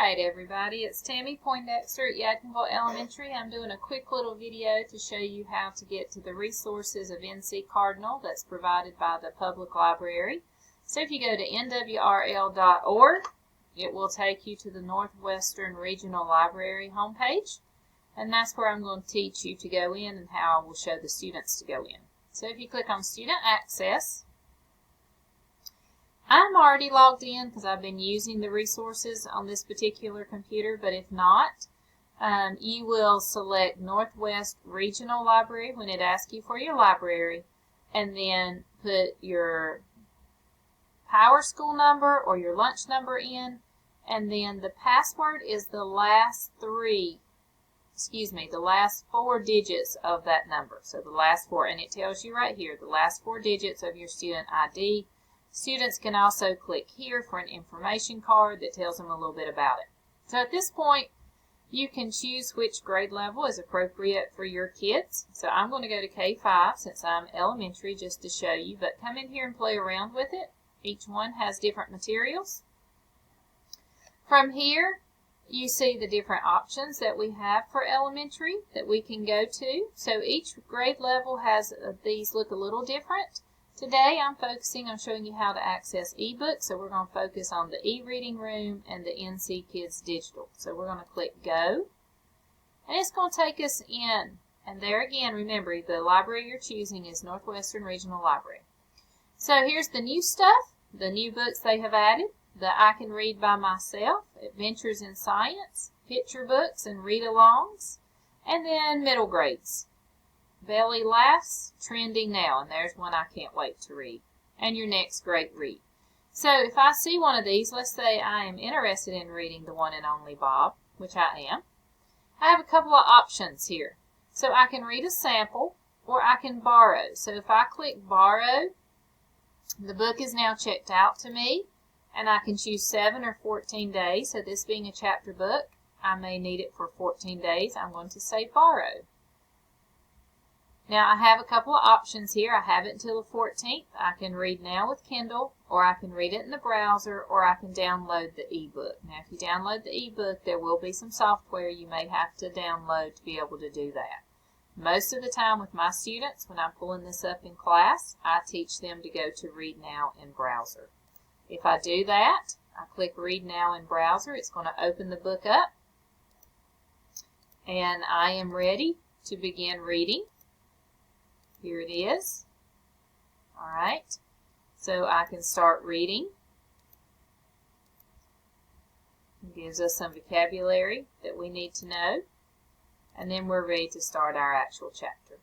Alright everybody, it's Tammy Poindexter at Yadkinville Elementary. I'm doing a quick little video to show you how to get to the resources of NC Cardinal that's provided by the public library. So if you go to nwrl.org, it will take you to the Northwestern Regional Library homepage, and that's where I'm going to teach you to go in and how I will show the students to go in. So if you click on Student Access, I'm already logged in because I've been using the resources on this particular computer, but if not, you will select Northwest Regional Library when it asks you for your library, and then put your Power School number or your lunch number in, and then the password is the last four digits of that number. So the last four, and it tells you right here, the last four digits of your student ID. Students can also click here for an information card that tells them a little bit about it. So at this point, you can choose which grade level is appropriate for your kids. So I'm going to go to K5 since I'm elementary just to show you, but come in here and play around with it. Each one has different materials. From here, you see the different options that we have for elementary that we can go to. So each grade level has these look a little different. Today I'm focusing on showing you how to access ebooks, so we're going to focus on the e-reading room and the NC Kids Digital. So we're going to click Go, and it's going to take us in. And there again, remember, the library you're choosing is Northwestern Regional Library. So here's the new stuff, the new books they have added, the I Can Read by Myself, Adventures in Science, picture books and read-alongs, and then middle grades. Belly Laughs, trending now, and there's one I can't wait to read, and your next great read. So if I see one of these, let's say I am interested in reading The One and Only Bob, which I am, I have a couple of options here. So I can read a sample, or I can borrow. So if I click Borrow, the book is now checked out to me, and I can choose 7 or 14 days. So this being a chapter book, I may need it for 14 days. I'm going to say Borrow. Now I have a couple of options here. I have it until the 14th. I can read now with Kindle, or I can read it in the browser, or I can download the ebook. Now if you download the ebook, there will be some software you may have to download to be able to do that. Most of the time with my students, when I'm pulling this up in class, I teach them to go to Read Now in Browser. If I do that, I click Read Now in Browser, it's going to open the book up, and I am ready to begin reading. Here it is. Alright, so I can start reading. It gives us some vocabulary that we need to know, and then we're ready to start our actual chapter.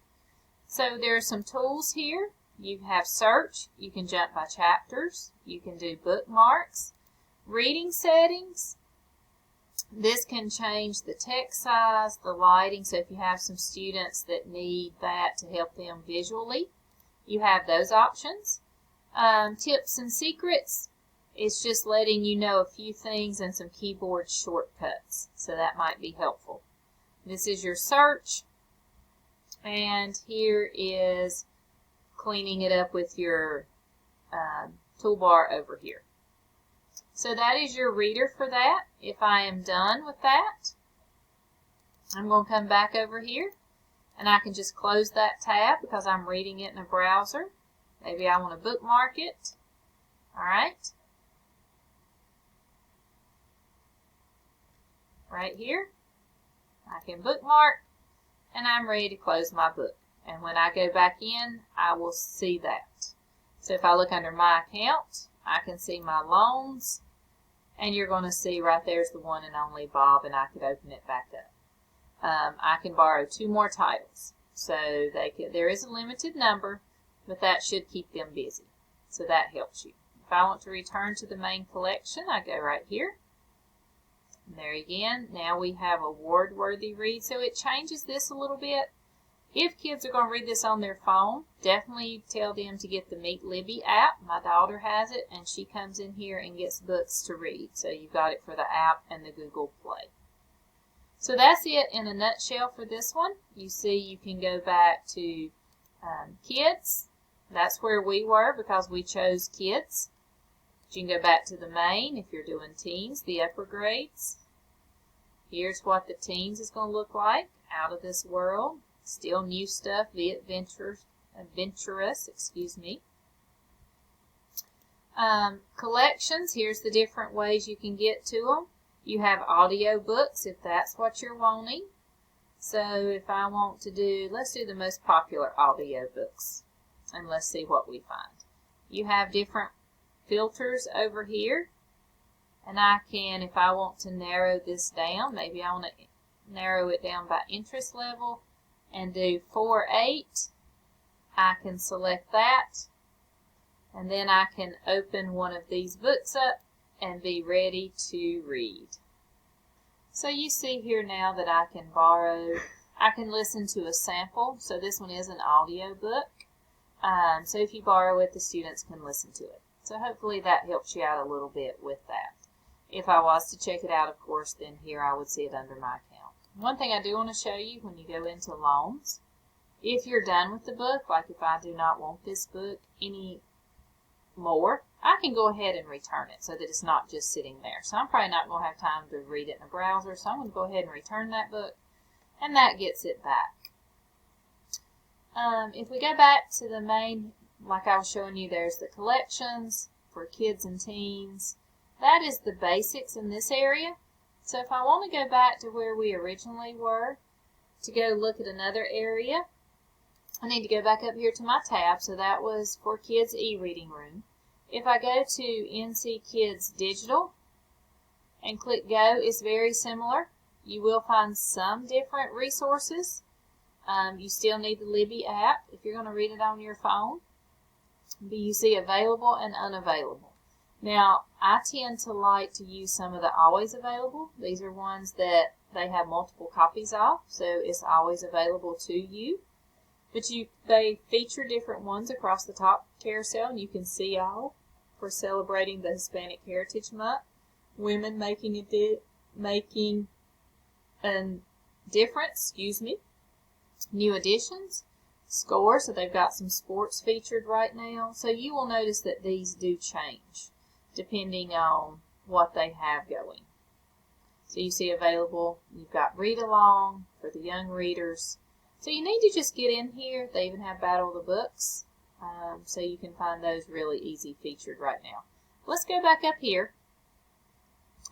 So there are some tools here. You have search, you can jump by chapters, you can do bookmarks, reading settings. This can change the text size, the lighting, so if you have some students that need that to help them visually, you have those options. Tips and secrets, it's just letting you know a few things and some keyboard shortcuts, so that might be helpful. This is your search, and here is cleaning it up with your toolbar over here. So that is your reader for that. If I am done with that, I'm going to come back over here, and I can just close that tab because I'm reading it in a browser. Maybe I want to bookmark it. Alright. Right here, I can bookmark, and I'm ready to close my book. And when I go back in, I will see that. So if I look under My Account, I can see my loans, and you're going to see right there's The One and Only Bob, and I could open it back up. I can borrow 2 more titles. So there is a limited number, but that should keep them busy. So that helps you. If I want to return to the main collection, I go right here. And there again, now we have a word-worthy read. So it changes this a little bit. If kids are going to read this on their phone, definitely tell them to get the Meet Libby app. My daughter has it, and she comes in here and gets books to read. So you've got it for the app and the Google Play. So that's it in a nutshell for this one. You see you can go back to kids. That's where we were because we chose kids. You can go back to the main if you're doing teens, the upper grades. Here's what the teens is going to look like. Out of this world. Still new stuff. Be adventurous, excuse me. Collections. Here's the different ways you can get to them. You have audio books if that's what you're wanting. So if I want to do, let's do the most popular audio books. And let's see what we find. You have different filters over here. And I can, if I want to narrow this down, maybe I want to narrow it down by interest level and do 4-8. I can select that. And then I can open one of these books up and be ready to read. So you see here now that I can borrow, I can listen to a sample. So this one is an audio book. So if you borrow it, the students can listen to it. So hopefully that helps you out a little bit with that. If I was to check it out, of course, then here I would see it under my account. One thing I do want to show you when you go into loans, if you're done with the book, like if I do not want this book anymore, I can go ahead and return it so that it's not just sitting there. So I'm probably not going to have time to read it in a browser, so I'm going to go ahead and return that book, and that gets it back. If we go back to the main, like I was showing you, there's the collections for kids and teens. That is the basics in this area. So if I want to go back to where we originally were, to go look at another area, I need to go back up here to my tab. So that was for Kids e-reading room. If I go to NC Kids Digital and click Go, it's very similar. You will find some different resources. You still need the Libby app if you're going to read it on your phone. But you see available and unavailable. Now, I tend to like to use some of the always available. These are ones that they have multiple copies of, so it's always available to you. But they feature different ones across the top carousel, and you can see all for celebrating the Hispanic Heritage Month. Women making a difference, New additions, score, so they've got some sports featured right now. So you will notice that these do change depending on what they have going. So you see available, you've got read along for the young readers. So you need to just get in here. They even have Battle of the Books, so you can find those really easy featured right now. Let's go back up here,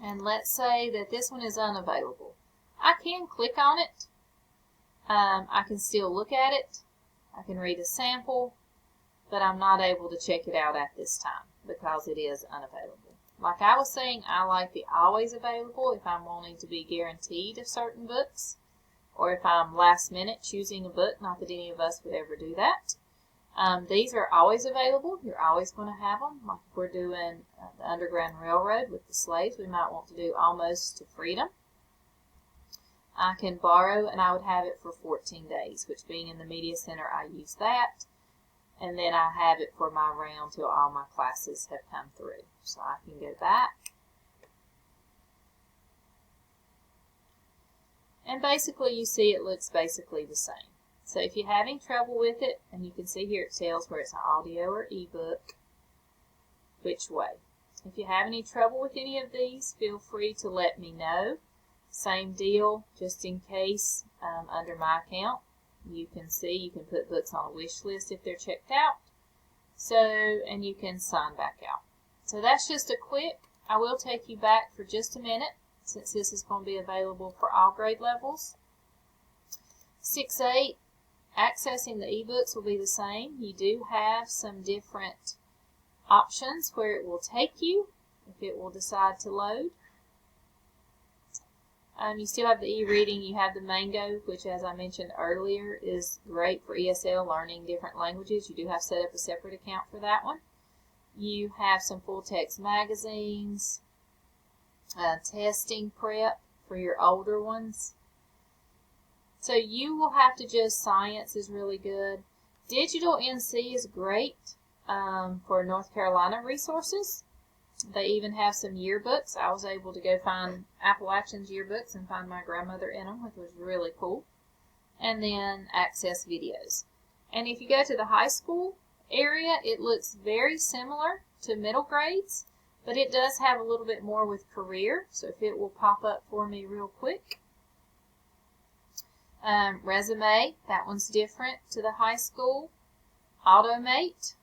and let's say that this one is unavailable. I can click on it. I can still look at it. I can read a sample, but I'm not able to check it out at this time because it is unavailable. Like I was saying, I like the always available if I'm wanting to be guaranteed of certain books, or if I'm last minute choosing a book. Not that any of us would ever do that. These are always available. You're always going to have them. Like if we're doing the Underground Railroad with the slaves, we might want to do Almost to Freedom. I can borrow, and I would have it for 14 days, which being in the Media Center, I use that. And then I have it for my round till all my classes have come through. So I can go back. And basically you see it looks basically the same. So if you're having trouble with it, and you can see here it tells where it's an audio or ebook, which way. If you have any trouble with any of these, feel free to let me know. Same deal, just in case, under my account, you can see you can put books on a wish list if they're checked out. So, and you can sign back out. So that's just a quick. I will take you back for just a minute, since this is going to be available for all grade levels. 6-8, accessing the ebooks will be the same. You do have some different options where it will take you, if it will decide to load. You still have the e-reading. You have the Mango, which as I mentioned earlier is great for ESL, learning different languages. You do have to set up a separate account for that one. You have some full-text magazines, testing prep for your older ones. So you will have to just, science is really good. Digital NC is great for North Carolina resources. They even have some yearbooks. I was able to go find Appalachian's yearbooks and find my grandmother in them, which was really cool. And then access videos. And if you go to the high school area, it looks very similar to middle grades. But it does have a little bit more with career, so if it will pop up for me real quick. Resume, that one's different to the high school. Automate.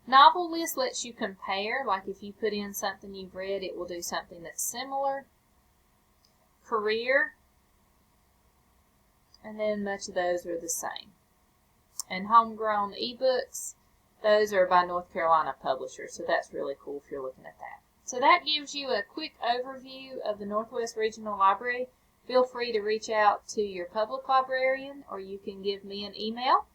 Novel list lets you compare, like if you put in something you've read, it will do something that's similar. Career, and then much of those are the same. And homegrown ebooks, those are by North Carolina publishers, so that's really cool if you're looking at that. So that gives you a quick overview of the Northwest Regional Library. Feel free to reach out to your public librarian, or you can give me an email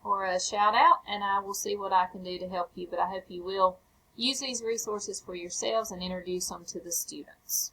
or a shout out, and I will see what I can do to help you. But I hope you will use these resources for yourselves and introduce them to the students.